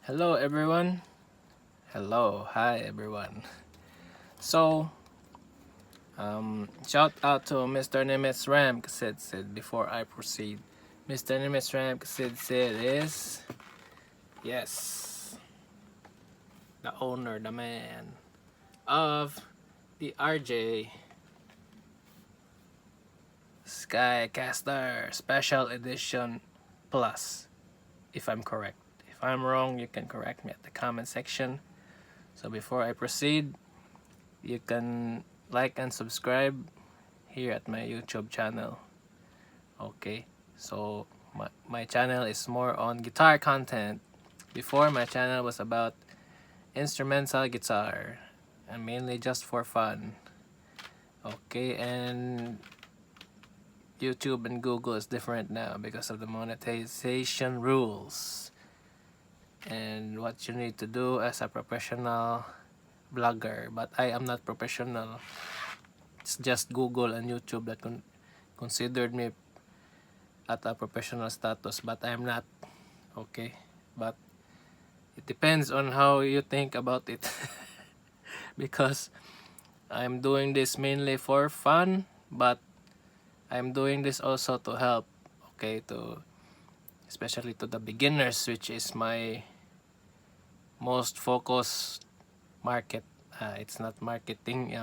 Hello everyone. Hi everyone. So, shout out to Mr. Nimitz Ram Casidsid before I proceed. Mr. Nimitz Ram Casidsid is, yes, the owner, the man of the RJ Skycaster Special Edition Plus, if I'm correct. If I'm wrong, you can correct me at the comment section. So before I proceed, you can like and subscribe here at my YouTube channel. Okay, so my channel is more on guitar content. Before, my channel was about instrumental guitar and mainly just for fun. Okay, and YouTube and Google is different now because of the monetization rules and what you need to do as a professional blogger. But I am not professional. It's just Google and YouTube that considered me at a professional status, but I'm not. Okay, but it depends on how you think about it. Because I'm doing this mainly for fun, but I'm doing this also to help, okay, to especially to the beginners, which is my most focused market. It's not marketing,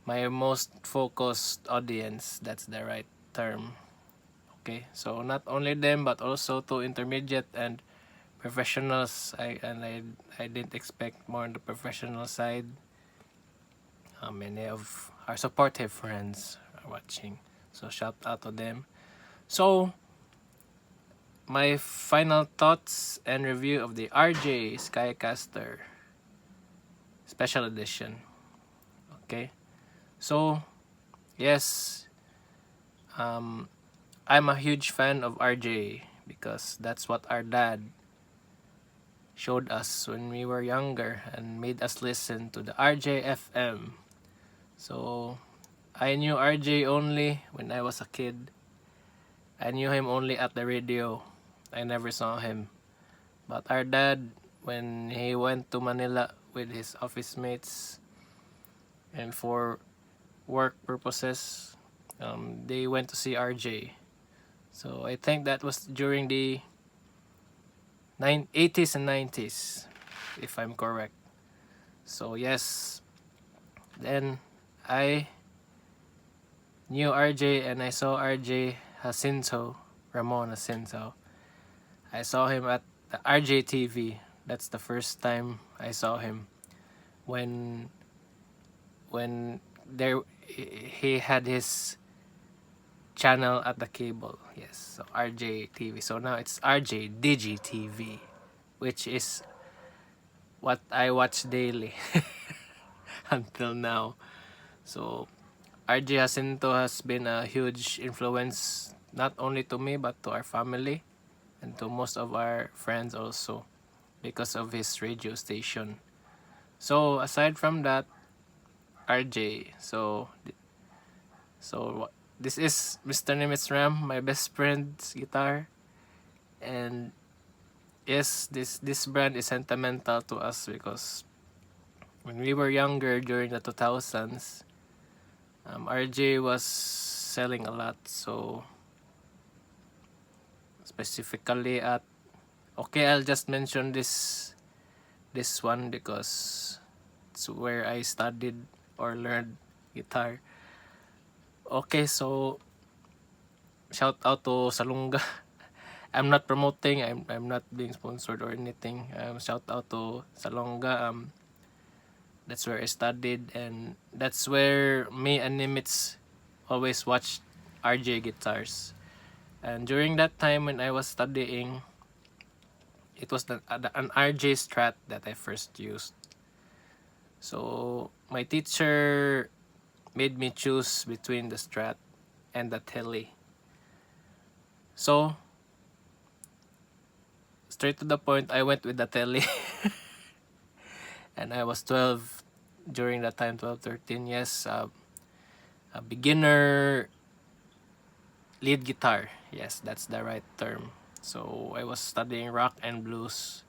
my most focused audience, that's the right term. Okay, so not only them but also to intermediate and professionals. I didn't expect more on the professional side. Many of our supportive friends are watching, so shout out to them. So my final thoughts and review of the RJ Skycaster Special Edition. Okay, so yes, I'm a huge fan of RJ because that's what our dad showed us when we were younger and made us listen to the RJ FM. So I knew RJ only when I was a kid. I knew him only at the radio. I never saw him. But our dad, when he went to Manila with his office mates and for work purposes, they went to see RJ. So I think that was during the 80s and 90s, if I'm correct. So yes, then I knew RJ and I saw RJ Ramon Jacinto. I saw him at the RJ TV. That's the first time I saw him. When there he had his channel at the cable. Yes, so RJ TV. So now it's RJ Digi TV, which is what I watch daily until now. So RJ Jacinto has been a huge influence not only to me but to our family and to most of our friends also because of his radio station. So aside from that, RJ. So this is Mr. Nimitz Ram, my best friend's guitar, and yes, this brand is sentimental to us because when we were younger during the 2000s, RJ was selling a lot. So specifically at, okay, I'll just mention this one because it's where I studied or learned guitar. Okay, so shout out to Salunga. I'm not promoting, I'm not being sponsored or anything. Shout out to Salonga. That's where I studied, and that's where me and Nimitz always watched RJ guitars. And during that time when I was studying, it was an RJ Strat that I first used. So my teacher made me choose between the Strat and the Tele. So straight to the point, I went with the Tele. And I was 12 during that time, 12, 13. Yes, a beginner lead guitar. Yes, that's the right term. So I was studying rock and blues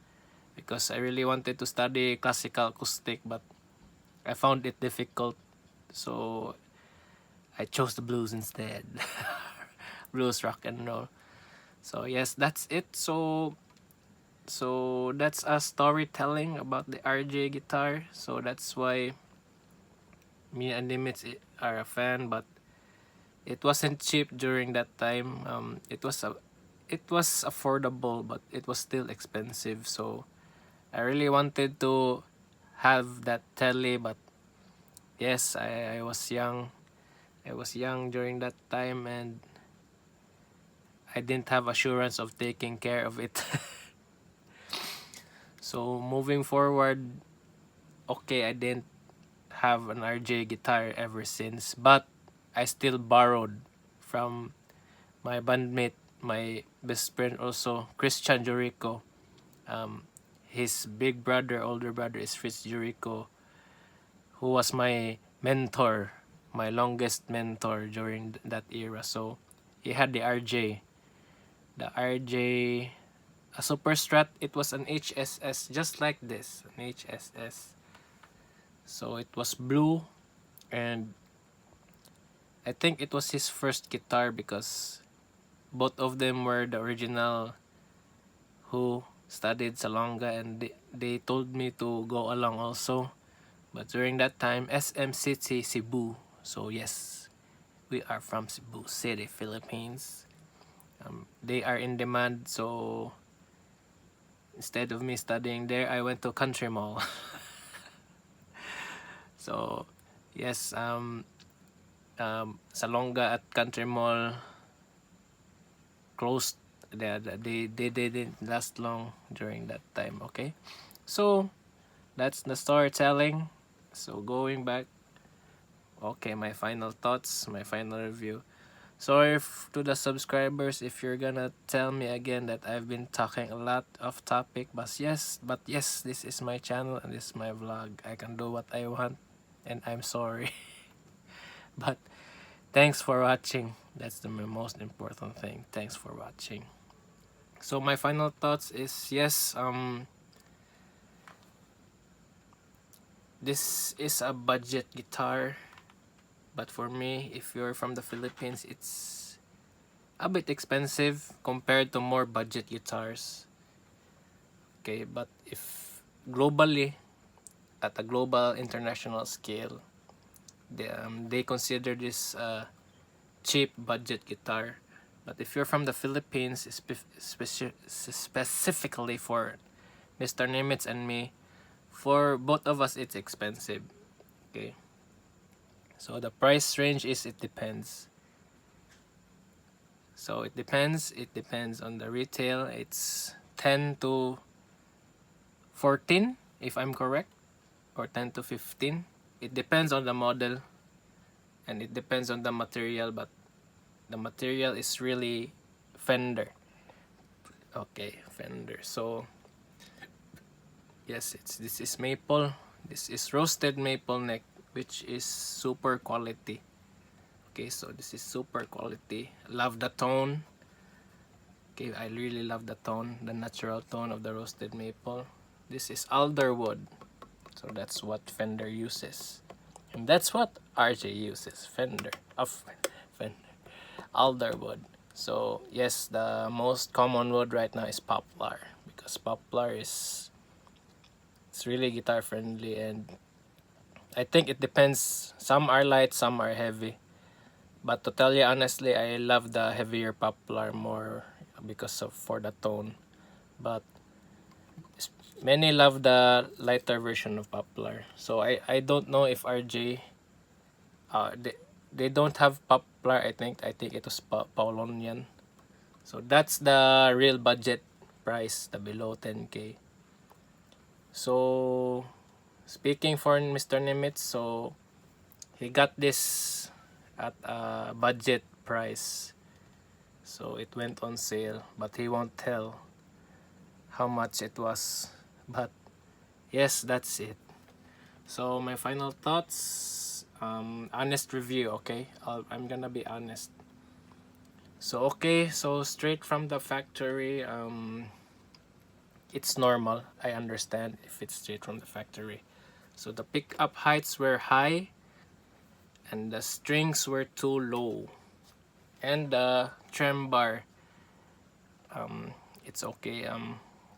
because I really wanted to study classical acoustic, but I found it difficult, so I chose the blues instead. Blues, rock and roll. So yes, that's it. So that's a storytelling about the RJ guitar. So that's why me and Nimitz are a fan, but it wasn't cheap during that time. It was affordable, but it was still expensive. So I really wanted to have that telly, but yes, I was young. I was young during that time, and I didn't have assurance of taking care of it. So moving forward, okay, I didn't have an RJ guitar ever since, but I still borrowed from my bandmate, my best friend also, Christian Jericho. His big brother, older brother is Fritz Jericho, who was my mentor, my longest mentor during that era. So he had the RJ, a Super Strat. It was an HSS, just like this, an HSS. So it was blue, and I think it was his first guitar because both of them were the original who studied Salonga, and they told me to go along also. But during that time, SM City, Cebu. So yes, we are from Cebu City, Philippines. They are in demand, so instead of me studying there, I went to Country Mall. So yes, Salonga at Country Mall closed. They didn't last long during that time. Okay, so that's the storytelling. So going back, okay, my final thoughts, my final review. Sorry to the subscribers if you're gonna tell me again that I've been talking a lot off topic, but yes, this is my channel and this is my vlog. I can do what I want, and I'm sorry. But thanks for watching. That's the most important thing. Thanks for watching. So my final thoughts is yes, this is a budget guitar, but for me, if you're from the Philippines, it's a bit expensive compared to more budget guitars. Okay, but if globally, at a global international scale, they consider this a cheap budget guitar. But if you're from the Philippines, specifically for Mr. Nimitz and me, for both of us, it's expensive. Okay, so the price range is, it depends. So it depends on the retail. It's 10 to 14 if I'm correct, or 10 to 15. It depends on the model, and it depends on the material, but the material is really Fender. Okay, Fender. So yes, this is maple. This is roasted maple neck, which is super quality. Okay, so this is super quality. Love the tone. Okay, I really love the tone, the natural tone of the roasted maple. This is alder wood. So that's what Fender uses. And that's what RJ uses. Fender. Alder wood. So yes, the most common wood right now is poplar, because poplar is, it's really guitar friendly, and I think it depends. Some are light, some are heavy. But to tell you honestly, I love the heavier poplar more because of for the tone. But many love the lighter version of poplar. So I don't know if RJ they don't have poplar. I think it was Paulonian. So that's the real budget price, the below 10K. So speaking for Mr. Nimitz, so he got this at a budget price. So it went on sale, but he won't tell how much it was. But yes, that's it. So my final thoughts, honest review. Okay, I'm gonna be honest. So okay, so straight from the factory, it's normal. I understand if it's straight from the factory. So the pickup heights were high and the strings were too low, and the trem bar, it's okay.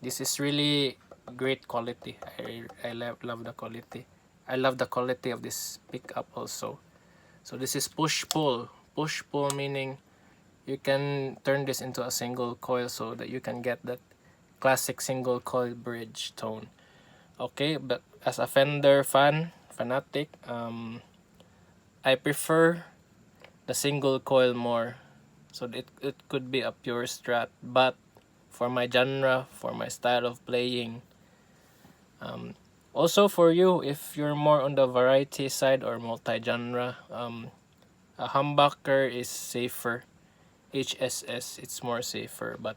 This is really great quality. I love the quality. I love the quality of this pickup also. So this is push pull. Push pull meaning you can turn this into a single coil so that you can get that classic single coil bridge tone. Okay, but as a Fender fanatic, I prefer the single coil more. So it could be a pure Strat, but for my genre, for my style of playing, also for you, if you're more on the variety side or multi-genre, a humbucker is safer. HSS, it's more safer, but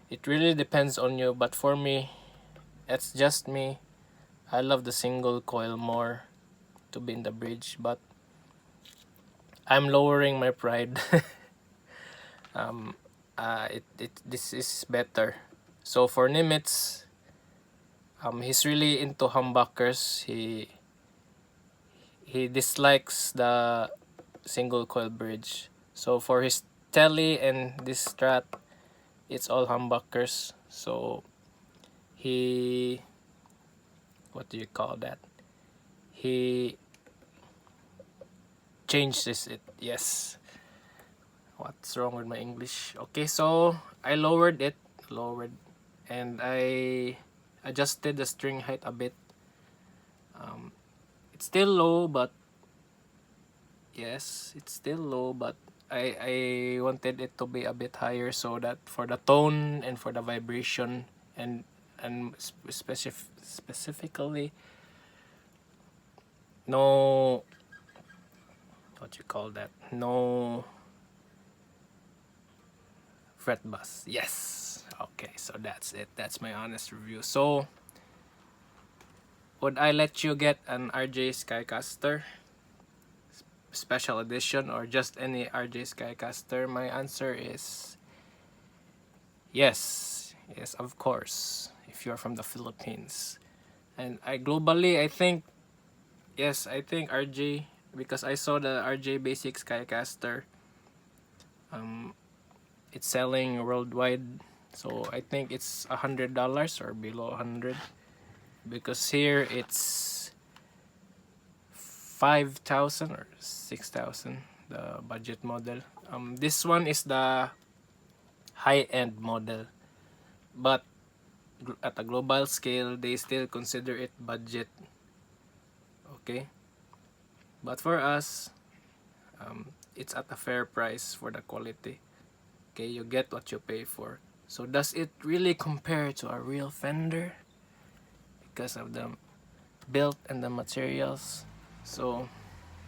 it really depends on you. But for me, it's just me. I love the single coil more to be in the bridge, but I'm lowering my pride. This is better. So for Nimitz, he's really into humbuckers. He dislikes the single coil bridge. So for his telly and this Strat, it's all humbuckers. So he, what do you call that? He changes it. Yes. What's wrong with my English? Okay, so I lowered it, and I adjusted the string height a bit. It's still low, but yes, it's still low, but I wanted it to be a bit higher so that for the tone and for the vibration and specifically no, what you call that, no fret buzz. Yes. Okay, so that's it. That's my honest review. So would I let you get an RJ Skycaster special edition or just any RJ Skycaster? My answer is yes. Yes, of course. If you're from the Philippines. And globally, I think, yes, I think RJ, because I saw the RJ Basic Skycaster. It's selling worldwide. So I think it's $100 or below 100. Because here it's 5,000 or 6,000, the budget model. This one is the high-end model, but at a global scale they still consider it budget. Okay, but for us, it's at a fair price for the quality. Okay, you get what you pay for. So does it really compare to a real Fender because of the build and the materials? So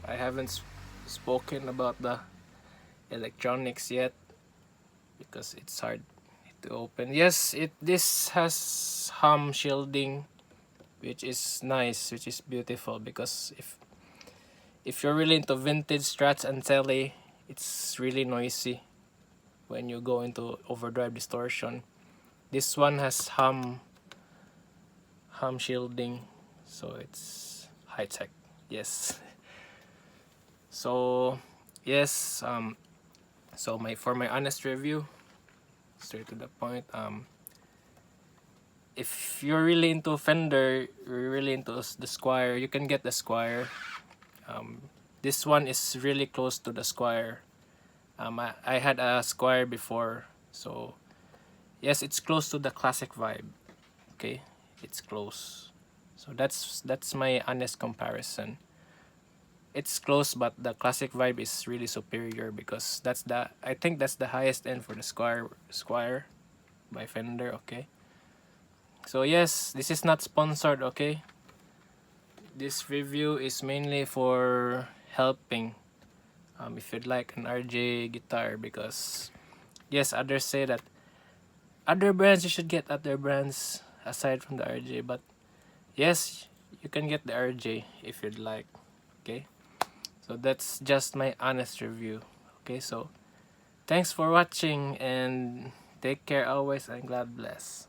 I haven't spoken about the electronics yet because it's hard to open. Yes, this has hum shielding, which is nice, which is beautiful, because if you're really into vintage Strats and Telly, it's really noisy when you go into overdrive distortion. This one has hum shielding, so it's high tech. Yes. So yes, so for my honest review, straight to the point, if you're really into Fender, you're really into the Squire, you can get the Squire. This one is really close to the Squire. I had a Squire before, so yes, it's close to the classic vibe. Okay, it's close. So that's my honest comparison. It's close, but the classic vibe is really superior because I think that's the highest end for the Squire by Fender. Okay. So yes, this is not sponsored. Okay. This review is mainly for helping. If you'd like an RJ guitar, because yes, others say that other brands, you should get other brands aside from the RJ, but yes, you can get the RJ if you'd like. Okay, so that's just my honest review. Okay, so thanks for watching and take care always, and God bless.